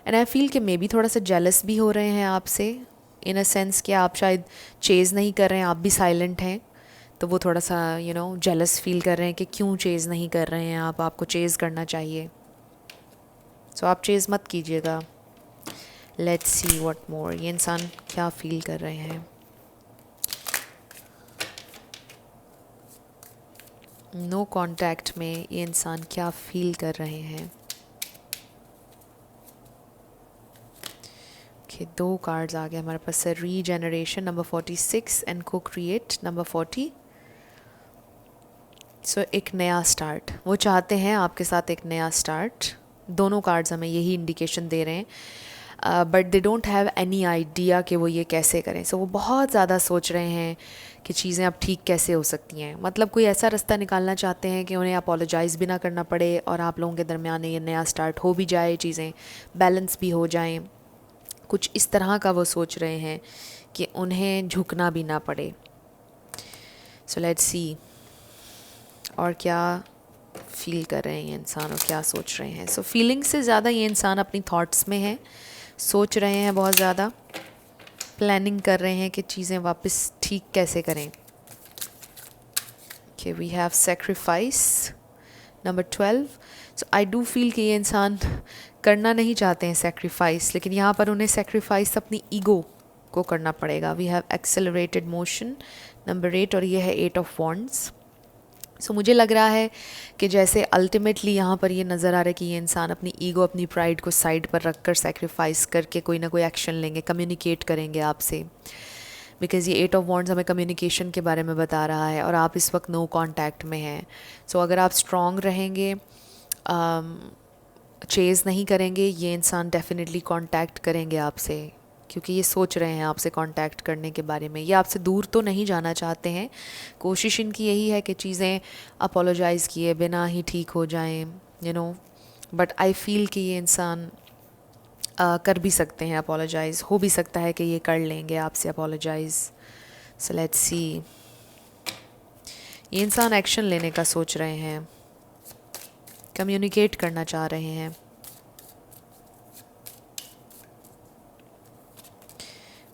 एंड आई फील कि मे बी थोड़ा सा जेलस भी हो रहे हैं आपसे, इन अ सेंस कि आप शायद चेज़ नहीं कर रहे हैं, आप भी साइलेंट हैं, तो वो थोड़ा सा जेलस फील कर रहे हैं कि क्यों चेज़ नहीं कर रहे हैं आप, आपको चेज़ करना चाहिए। सो आप चेज़ मत कीजिएगा। लेट्स सी व्हाट मोर, ये इंसान क्या फील कर रहे हैं। नो कांटेक्ट में ये इंसान क्या फील कर रहे हैं। दो कार्ड्स आ गए हमारे पास, रीजेनरेशन नंबर 46 एंड को क्रिएट नंबर 40। सो एक नया स्टार्ट वो चाहते हैं आपके साथ, एक नया स्टार्ट। दोनों कार्ड्स हमें यही इंडिकेशन दे रहे हैं, but they don't have any idea कि वो ये कैसे करें। सो वो बहुत ज़्यादा सोच रहे हैं कि चीज़ें अब ठीक कैसे हो सकती हैं, मतलब कोई ऐसा रास्ता निकालना चाहते हैं कि उन्हें अपोलोजाइज़ भी ना करना पड़े और आप लोगों के दरमियान ये नया स्टार्ट हो भी जाए, चीज़ें बैलेंस भी हो जाएं। कुछ इस तरह का वो सोच रहे हैं कि उन्हें झुकना भी ना पड़े। सो लेट्स सी और क्या फील कर रहे हैं ये इंसान और क्या सोच रहे हैं। सो फीलिंग से ज़्यादा ये इंसान अपनी थॉट्स में है, सोच रहे हैं बहुत ज़्यादा, प्लानिंग कर रहे हैं कि चीज़ें वापस ठीक कैसे करें। कि we have sacrifice number 12। So I do feel कि ये इंसान करना नहीं चाहते हैं सेक्रीफाइस, लेकिन यहाँ पर उन्हें सेक्रीफाइस अपनी ईगो को करना पड़ेगा। We have accelerated motion number 8 और ये है 8 ऑफ वॉन्ड्स। सो मुझे लग रहा है कि जैसे अल्टीमेटली यहाँ पर ये नज़र आ रहा है कि ये इंसान अपनी ईगो, अपनी प्राइड को साइड पर रख कर सेक्रीफाइस करके कोई ना कोई एक्शन लेंगे, कम्युनिकेट करेंगे आपसे, बिकॉज़ ये 8 ऑफ वॉन्ड्स हमें कम्युनिकेशन के बारे में बता रहा है और आप इस वक्त नो कांटेक्ट में हैं। सो अगर आप स्ट्रॉन्ग रहेंगे, चेज़ नहीं करेंगे, ये इंसान डेफिनेटली कांटेक्ट करेंगे आपसे, क्योंकि ये सोच रहे हैं आपसे कांटेक्ट करने के बारे में। ये आपसे दूर तो नहीं जाना चाहते हैं, कोशिश इनकी यही है कि चीज़ें अपोलोजाइज़ किए बिना ही ठीक हो जाएं, बट आई फील कि ये इंसान कर भी सकते हैं अपोलोजाइज़, हो भी सकता है कि ये कर लेंगे आपसे अपोलोजाइज़। सो लेट्स सी, ये इंसान एक्शन लेने का सोच रहे हैं, कम्युनिकेट करना चाह रहे हैं।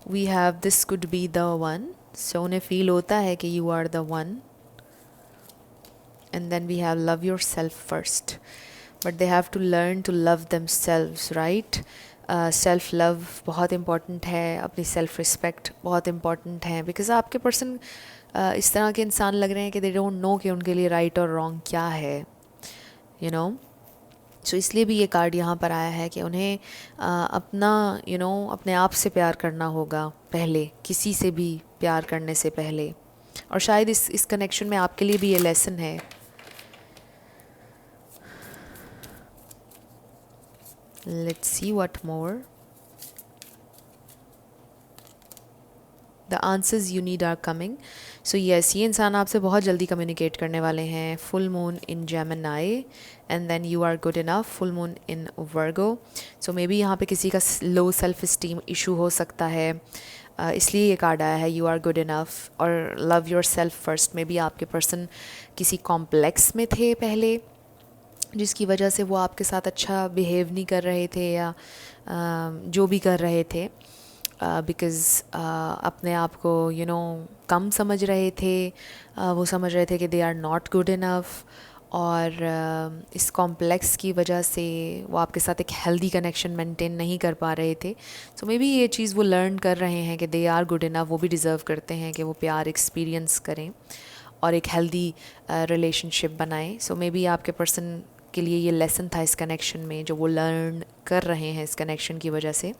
We have this could be the one. So उन्हें फील होता है कि you are the one, and then we have love yourself first, but they have to learn to love themselves, right. Self love बहुत इम्पॉर्टेंट है, अपनी सेल्फ रिस्पेक्ट बहुत इम्पॉर्टेंट है, बिकॉज आपके पर्सन इस तरह के इंसान लग रहे हैं कि दे डोंट नो कि उनके लिए राइट और रॉन्ग क्या है, सो इसलिए भी ये कार्ड यहाँ पर आया है कि उन्हें अपना अपने आप से प्यार करना होगा पहले, किसी से भी प्यार करने से पहले। और शायद इस कनेक्शन में आपके लिए भी ये लेसन है। Let's see what more. The answers you need are coming. So yes, ये इंसान आपसे बहुत जल्दी कम्युनिकेट करने वाले हैं। Full moon in Gemini and then you are good enough, full moon in Virgo. So maybe यहाँ पे किसी का लो सेल्फ इस्टीम इशू हो सकता है, इसलिए ये कार्ड आया है यू आर गुड इनफ और love yourself first. May be आपके पर्सन किसी कॉम्प्लेक्स में थे पहले, जिसकी वजह से वो आपके साथ अच्छा बिहेव नहीं कर रहे थे या जो भी कर रहे थे, बिकॉज़ अपने आप को कम समझ रहे थे। वो समझ रहे थे कि they are not good enough, और इस कॉम्प्लेक्स की वजह से वो आपके साथ एक हेल्दी कनेक्शन मेंटेन नहीं कर पा रहे थे। सो मे बी ये चीज़ वो लर्न कर रहे हैं कि दे आर गुड इनफ, वो भी डिज़र्व करते हैं कि वो प्यार एक्सपीरियंस करें और एक हेल्दी रिलेशनशिप बनाएं। सो मे बी आपके पर्सन के लिए ये लेसन था इस कनेक्शन में, जो वो लर्न कर रहे हैं इस कनेक्शन की वजह से।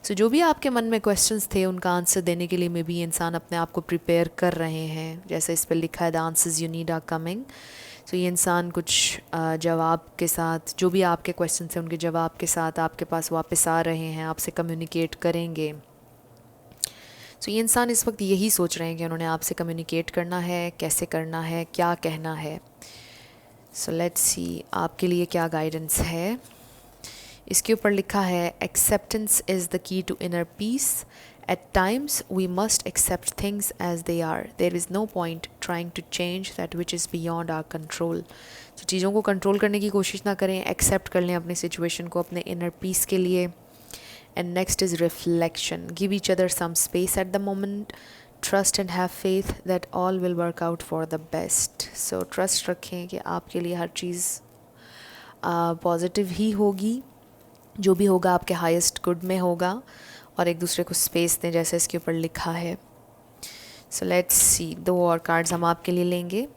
सो जो भी आपके मन में क्वेश्चंस थे उनका आंसर देने के लिए मे बी इंसान अपने आप को प्रिपेयर कर रहे हैं। जैसे इस पर लिखा है the answers you need are coming. So ये इंसान कुछ जवाब के साथ, जो भी आपके क्वेश्चन हैं उनके जवाब के साथ आपके पास वापस आ रहे हैं, आपसे कम्युनिकेट करेंगे। सो ये इंसान इस वक्त यही सोच रहे हैं कि उन्होंने आपसे कम्युनिकेट करना है, कैसे करना है, क्या कहना है। सो लेट्स सी आपके लिए क्या गाइडेंस है। इसके ऊपर लिखा है acceptance is the key to inner peace. At times, we must accept things as they are. There is no point trying to change that which is beyond our control. तो चीज़ों को कंट्रोल करने की कोशिश ना करें, एक्सेप्ट कर लें अपनी सिचुएशन को अपने इनर पीस के लिए। And next is reflection. Give each other some space at the moment. Trust and have faith that all will work out for the best. So trust रखें कि आपके लिए हर चीज़ पॉजिटिव ही होगी, जो भी होगा आपके हाईएस्ट गुड में होगा, और एक दूसरे को स्पेस दें जैसे इसके ऊपर लिखा है। सो लेट्स सी, 2 और कार्ड्स हम आपके लिए लेंगे,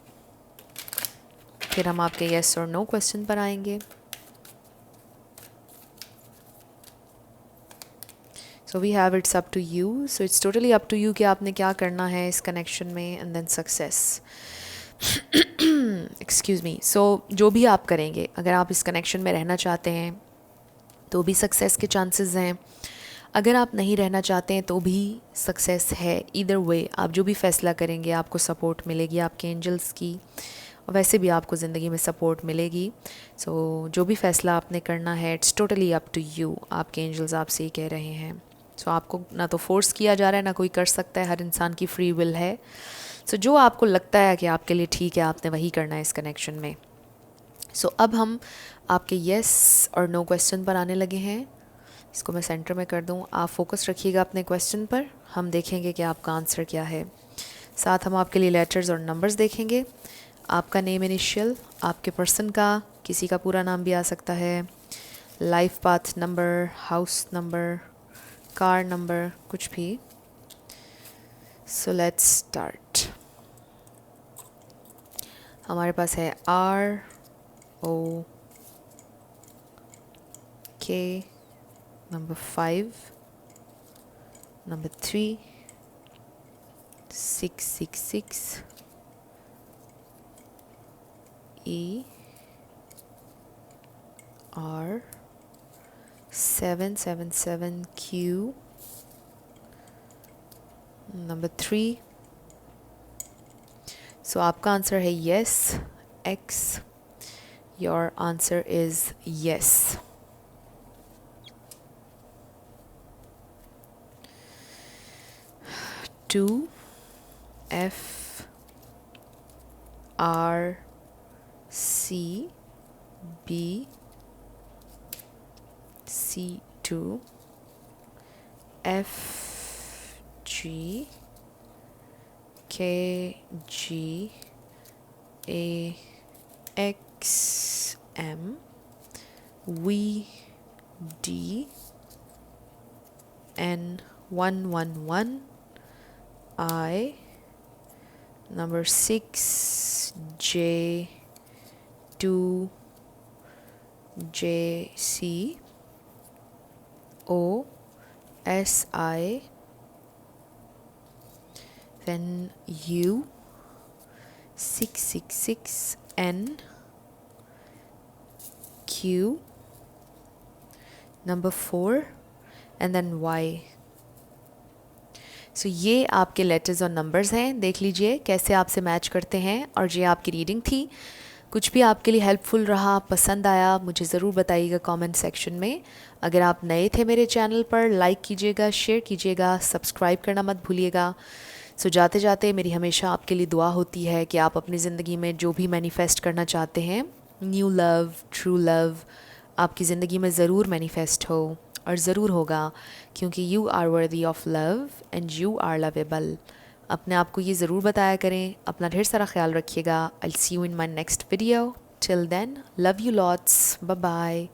फिर हम आपके येस और नो क्वेश्चन पर आएंगे। So we have it's up to you. So it's totally up to you कि आपने क्या करना है इस कनेक्शन में, and then success. Excuse me. So जो भी आप करेंगे, अगर आप इस कनेक्शन में रहना चाहते हैं तो भी सक्सेस के चांसेस हैं, अगर आप नहीं रहना चाहते हैं तो भी सक्सेस है। ईदर वे आप जो भी फ़ैसला करेंगे आपको सपोर्ट मिलेगी आपके एंजल्स की, और वैसे भी आपको ज़िंदगी में सपोर्ट मिलेगी। सो जो भी फ़ैसला आपने करना है it's totally up to you. आपके एंजल्स आपसे ही कह रहे हैं। सो आपको ना तो फोर्स किया जा रहा है, ना कोई कर सकता है, हर इंसान की फ्री विल है। सो जो आपको लगता है कि आपके लिए ठीक है, आपने वही करना है इस कनेक्शन में। सो अब हम आपके येस और नो क्वेश्चन पर आने लगे हैं। इसको मैं सेंटर में कर दूं, आप फोकस रखिएगा अपने क्वेश्चन पर, हम देखेंगे कि आपका आंसर क्या है। साथ हम आपके लिए लेटर्स और नंबर्स देखेंगे, आपका नेम इनिशियल, आपके पर्सन का, किसी का पूरा नाम भी आ सकता है, life path number, house number, car number, कुछ भी। सो लेट्स स्टार्ट। हमारे पास है ROK, number 5, number 3, 666, R777Q, number 3। सो आपका आंसर है yes, X। Your answer is yes। To F R C B C2 F G K G A X M V D N 111 I, number 6 J 2 J C O S I, then U 666 N Q, number 4 and then Y। सो ये आपके लेटर्स और नंबर्स हैं, देख लीजिए कैसे आपसे मैच करते हैं। और ये आपकी रीडिंग थी। कुछ भी आपके लिए हेल्पफुल रहा, पसंद आया, मुझे ज़रूर बताइएगा कमेंट सेक्शन में। अगर आप नए थे मेरे चैनल पर, लाइक कीजिएगा, शेयर कीजिएगा, सब्सक्राइब करना मत भूलिएगा। सो जाते जाते मेरी हमेशा आपके लिए दुआ होती है कि आप अपनी ज़िंदगी में जो भी मैनिफेस्ट करना चाहते हैं, न्यू लव, ट्रू लव, आपकी ज़िंदगी में ज़रूर मैनिफेस्ट हो और ज़रूर होगा, क्योंकि you are worthy of love and you are lovable. अपने आप को ये ज़रूर बताया करें। अपना ढेर सारा ख्याल रखिएगा। I see you in my next video. Till then, love you lots, bye bye.